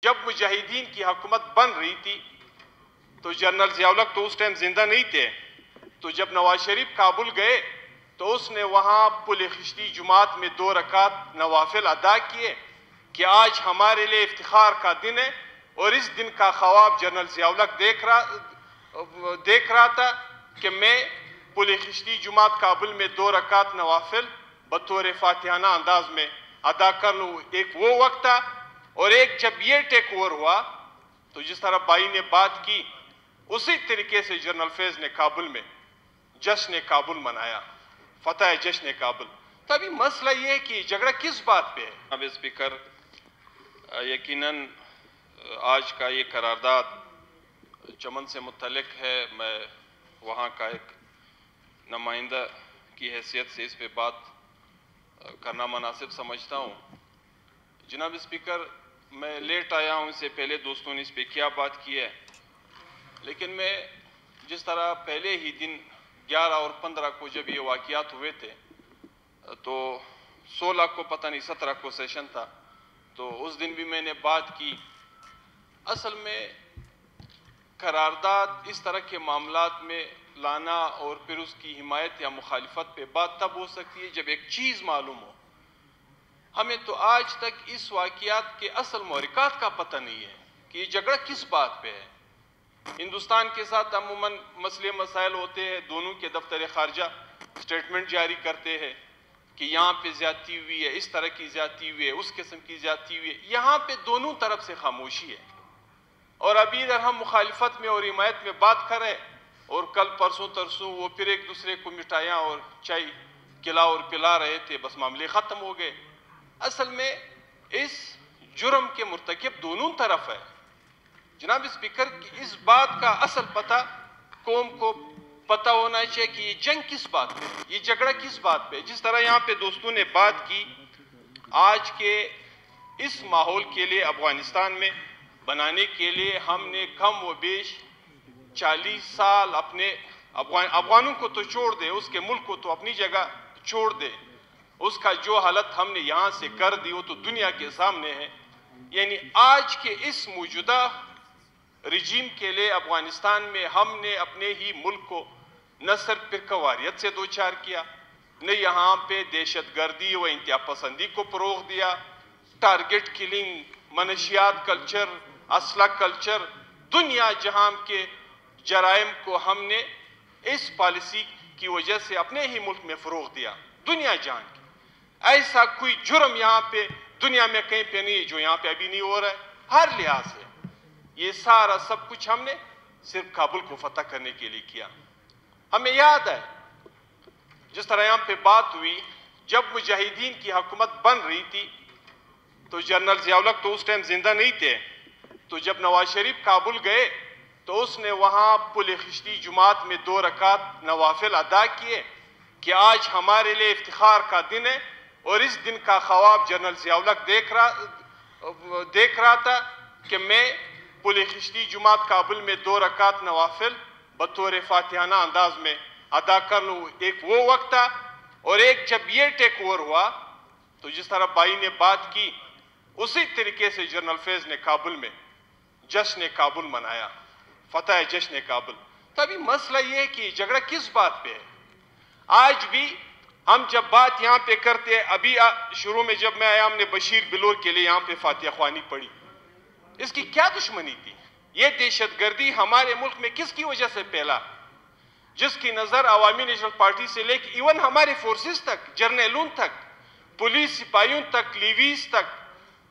جب مجاہدین کی حکومت بن رہی تھی تو جنرل ضیاء الحق تو اس ٹائم زندہ نہیں تھے، تو جب نواز شریف کابل گئے تو اس نے وہاں پل خشتی جماعت میں 2 رکعت نوافل ادا کیے کہ آج ہمارے لیے افتخار کا دن ہے، اور اس دن کا خواب جنرل ضیاء الحق دیکھ رہا تھا کہ میں پل خشتی جماعت کابل میں 2 رکعت نوافل بطور فاتحانہ انداز میں ادا کر لوں۔ ایک وہ وقت تھا، اور ایک جب یہ ٹیک اوور ہوا تو جس طرح بھائی نے بات کی اسی طریقے سے جنرل فیض نے کابل میں جشن کابل منایا، فتح جشن کابل۔ تو ابھی مسئلہ یہ ہے کہ جھگڑا کس بات پہ ہے؟ جناب اسپیکر، یقیناً آج کا یہ قرارداد چمن سے متعلق ہے۔ میں وہاں کا ایک نمائندہ کی حیثیت سے اس پہ بات کرنا مناسب سمجھتا ہوں۔ جناب اسپیکر، میں لیٹ آیا ہوں، اس سے پہلے دوستوں نے اس پہ کیا بات کی ہے، لیکن میں جس طرح پہلے ہی دن 11 اور 15 کو جب یہ واقعات ہوئے تھے تو 16 کو پتہ نہیں 17 کو سیشن تھا، تو اس دن بھی میں نے بات کی۔ اصل میں قرارداد اس طرح کے معاملات میں لانا اور پھر اس کی حمایت یا مخالفت پہ بات تب ہو سکتی ہے جب ایک چیز معلوم ہو۔ ہمیں تو آج تک اس واقعات کے اصل محرکات کا پتہ نہیں ہے کہ یہ جھگڑا کس بات پہ ہے۔ ہندوستان کے ساتھ عموماً مسئلے مسائل ہوتے ہیں، دونوں کے دفتر خارجہ سٹیٹمنٹ جاری کرتے ہیں کہ یہاں پہ زیادتی ہوئی ہے، اس طرح کی زیادتی ہوئی ہے، اس قسم کی زیادتی ہوئی ہے۔ یہاں پہ دونوں طرف سے خاموشی ہے، اور ابھی ادھر ہم مخالفت میں اور حمایت میں بات کر رہے، اور کل پرسوں ترسوں وہ پھر ایک دوسرے کو مٹھائیاں اور چائے کھلا اور پلا رہے تھے، بس معاملے ختم ہو گئے۔ اصل میں اس جرم کے مرتکب دونوں طرف ہے۔ جناب اسپیکر، اس بات کا اصل پتہ قوم کو پتہ ہونا چاہیے کہ یہ جنگ کس بات پہ ہے، یہ جھگڑا کس بات پہ ہے۔ جس طرح یہاں پہ دوستوں نے بات کی، آج کے اس ماحول کے لیے افغانستان میں بنانے کے لیے ہم نے کم و بیش 40 سال اپنے افغانوں کو تو چھوڑ دے، اس کے ملک کو تو اپنی جگہ چھوڑ دے، اس کا جو حالت ہم نے یہاں سے کر دی وہ تو دنیا کے سامنے ہے۔ یعنی آج کے اس موجودہ رجیم کے لیے افغانستان میں ہم نے اپنے ہی ملک کو نہ صرف فرقواریت سے دوچار کیا، نہ یہاں پہ دہشت گردی و انتہا پسندی کو فروغ دیا، ٹارگٹ کلنگ، منشیات کلچر، اسلحہ کلچر، دنیا جہاں کے جرائم کو ہم نے اس پالیسی کی وجہ سے اپنے ہی ملک میں فروغ دیا، دنیا جہاں کی۔ ایسا کوئی جرم یہاں پہ دنیا میں کہیں پہ نہیں جو یہاں پہ ابھی نہیں ہو رہا ہے، ہر لحاظ سے۔ یہ سارا سب کچھ ہم نے صرف کابل کو فتح کرنے کے لیے کیا۔ ہمیں یاد ہے جس طرح یہاں پہ بات ہوئی، جب مجاہدین کی حکومت بن رہی تھی تو جنرل ضیاء الحق تو اس ٹائم زندہ نہیں تھے، تو جب نواز شریف کابل گئے تو اس نے وہاں پل خشتی جماعت میں 2 رکعت نوافل ادا کیے کہ آج ہمارے لیے افتخار کا دن ہے، اور اس دن کا خواب جنرل ضیاء الحق دیکھ رہا تھا کہ میں پل خشتی جماعت کابل میں 2 رکعت نوافل بطور فاتحانہ انداز میں ادا کر لوں۔ ایک وہ وقت تھا، اور ایک جب یہ ٹیک اوور ہوا تو جس طرح بھائی نے بات کی اسی طریقے سے جنرل فیض نے کابل میں جشن کابل منایا، فتح جشن کابل۔ تو ابھی مسئلہ یہ ہے کہ جھگڑا کس بات پہ ہے؟ آج بھی ہم جب بات یہاں پہ کرتے ہیں، ابھی شروع میں جب میں آیا ہم نے بشیر بلور کے لیے یہاں پہ فاتحہ خوانی پڑھی۔ اس کی کیا دشمنی تھی؟ یہ دہشت گردی ہمارے ملک میں کس کی وجہ سے پھیلا، جس کی نظر عوامی نیشنل پارٹی سے لے کے ایون ہمارے فورسز تک، جرنیلوں تک، پولیس سپاہیوں تک، لیویز تک،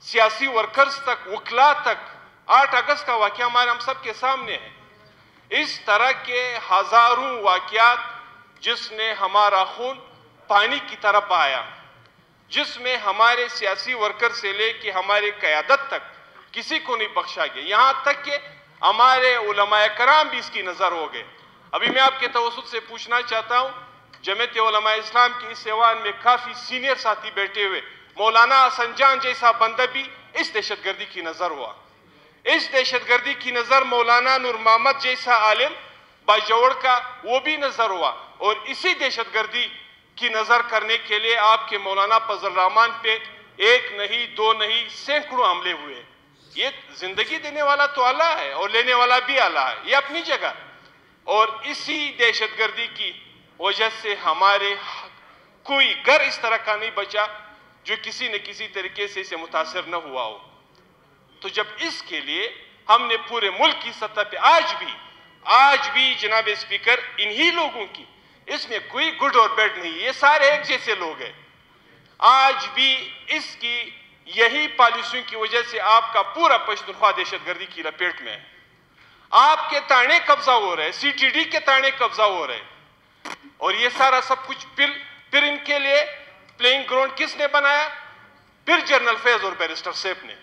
سیاسی ورکرز تک، وکلاء تک، 8 اگست کا واقعہ ہمارے ہم سب کے سامنے ہے۔ اس طرح کے ہزاروں واقعات جس نے ہمارا خون پانی کی طرح بہایا، جس میں ہمارے سیاسی ورکر سے لے کے ہمارے قیادت تک کسی کو نہیں بخشا گیا، یہاں تک کہ ہمارے علماء کرام بھی اس کی نظر ہو گئے۔ ابھی میں آپ کے توسط سے پوچھنا چاہتا ہوں، جمعیت علماء اسلام کی اس ایوان میں کافی سینئر ساتھی بیٹھے ہوئے، مولانا حسن جان جیسا بندہ بھی اس دہشت گردی کی نظر ہوا۔ اس دہشت گردی کی نظر مولانا نور محمد جیسا عالم باجوڑ کا وہ بھی نظر ہوا، اور اسی دہشت گردی کی نظر کرنے کے لیے آپ کے مولانا فضل الرحمان پہ 1 نہیں 2 نہیں سینکڑوں حملے ہوئے۔ یہ زندگی دینے والا تو اللہ ہے اور لینے والا بھی اللہ ہے، یہ اپنی جگہ. اور اسی دہشت گردی کی وجہ سے ہمارے کوئی گھر اس طرح کا نہیں بچا جو کسی نہ کسی طریقے سے اسے متاثر نہ ہوا ہو. تو جب اس کے لیے ہم نے پورے ملک کی سطح پہ آج بھی جناب اسپیکر انہی لوگوں کی، اس میں کوئی گڈ اور بیڈ نہیں، یہ سارے ایک جیسے لوگ ہیں، آج بھی اس کی یہی پالیسیوں کی وجہ سے آپ کا پورا پشتونخوا دہشت گردی کی لپیٹ میں ہے. آپ کے تانے قبضہ ہو رہے، سی ٹی ڈی کے تانے قبضہ ہو رہے، اور یہ سارا سب کچھ پھر ان کے لیے پلینگ گراؤنڈ کس نے بنایا؟ پھر جنرل فیض اور بیرسٹر سیف نے.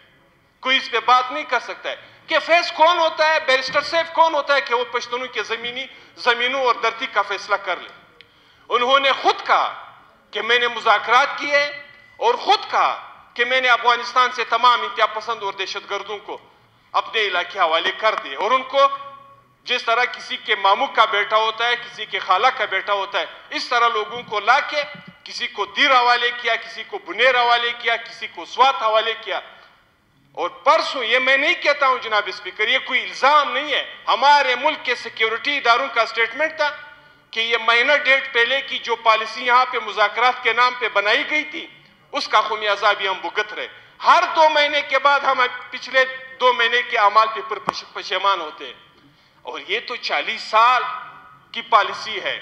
کوئی اس پہ بات نہیں کر سکتا ہے کہ فیض کون ہوتا ہے، بیرسٹر سیف کون ہوتا ہے کہ وہ پشتونوں کے زمینوں اور دھرتی کا فیصلہ کر لے. انہوں نے خود کہا کہ میں نے مذاکرات کیے اور خود کہا کہ میں نے افغانستان سے تمام انتہا پسند اور دہشت گردوں کو اپنے علاقے حوالے کر دیے، اور ان کو جس طرح کسی کے ماموں کا بیٹا ہوتا ہے، کسی کے خالہ کا بیٹا ہوتا ہے، اس طرح لوگوں کو لا کے کسی کو دیر حوالے کیا، کسی کو بنیر حوالے کیا، کسی کو سوات حوالے کیا. اور پرسوں، یہ میں نہیں کہتا ہوں جناب اسپیکر، یہ کوئی الزام نہیں ہے، ہمارے ملک کے سیکیورٹی اداروں کا سٹیٹمنٹ تھا کہ یہ مہینہ ڈیڑھ پہلے کی جو پالیسی یہاں پہ مذاکرات کے نام پہ بنائی گئی تھی، اس کا خمیازہ بھی ہم بھگت رہے. ہر 2 مہینے کے بعد ہم پچھلے 2 مہینے کے اعمال پہ پشیمان ہوتے ہیں، اور یہ تو 40 سال کی پالیسی ہے.